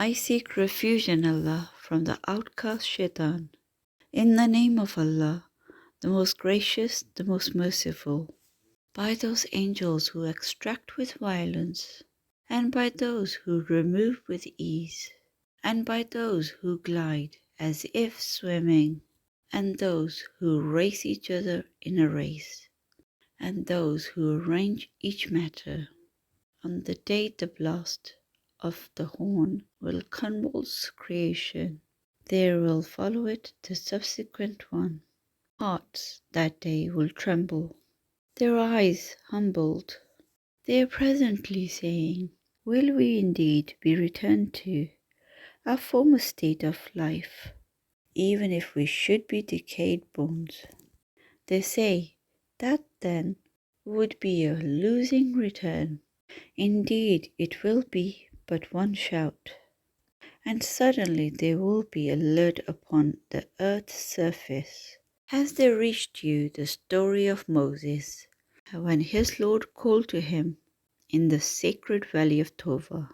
I seek refuge in Allah from the outcast shaitan. In the name of Allah, the most gracious, the most merciful. By those angels who extract with violence, and by those who remove with ease, and by those who glide as if swimming, and those who race each other in a race, and those who arrange each matter. On the day the blast of the horn will convulse creation, there will follow it the subsequent one. Hearts that day will tremble, their eyes humbled. They are presently saying, will we indeed be returned to our former state of life, even if we should be decayed bones? They say that then would be a losing return. Indeed, it will be but one shout, and suddenly there will be alert upon the earth's surface. Has there reached you the story of Moses, when his Lord called to him in the sacred valley of Tova?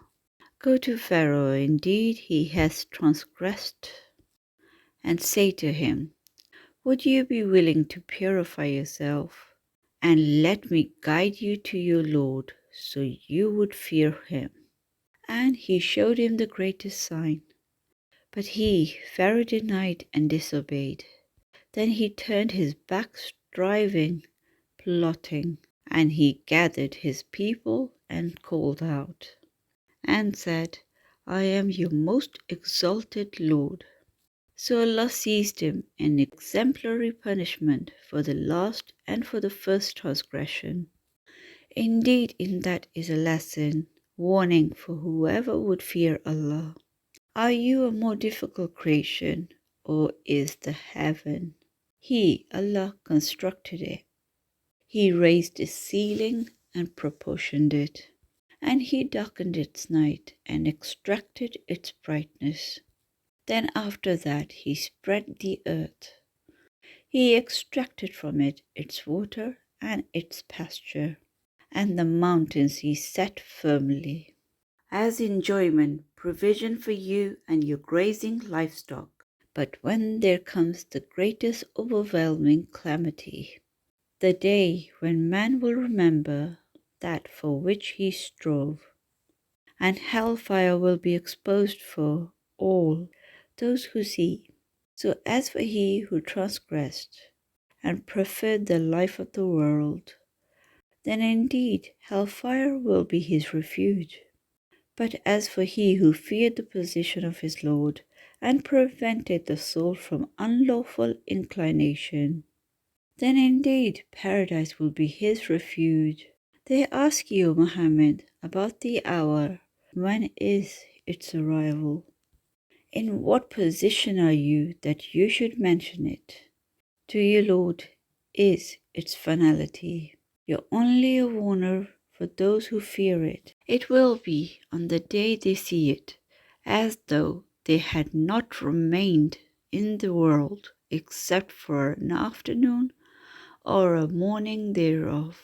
Go to Pharaoh, indeed he has transgressed, and say to him, would you be willing to purify yourself, and let me guide you to your Lord, so you would fear him? And he showed him the greatest sign. But he, Pharaoh, denied and disobeyed. Then he turned his back, striving, plotting, and he gathered his people and called out, and said, I am your most exalted Lord. So Allah seized him in exemplary punishment for the last and for the first transgression. Indeed, in that is a lesson, warning for whoever would fear Allah. Are you a more difficult creation, or is the heaven? He, Allah, constructed it. He raised its ceiling and proportioned it, and He darkened its night and extracted its brightness. Then after that He spread the earth. He extracted from it its water and its pasture, and the mountains He set firmly, as enjoyment, provision for you and your grazing livestock. But when there comes the greatest overwhelming calamity, the day when man will remember that for which he strove, and hellfire will be exposed for all those who see. So as for he who transgressed and preferred the life of the world, then indeed hellfire will be his refuge. But as for he who feared the position of his Lord and prevented the soul from unlawful inclination, then indeed paradise will be his refuge. They ask you, Muhammad, about the hour. When is its arrival? In what position are you that you should mention it? To your Lord is its finality. You're only a warner for those who fear it. It will be on the day they see it, as though they had not remained in the world except for an afternoon or a morning thereof.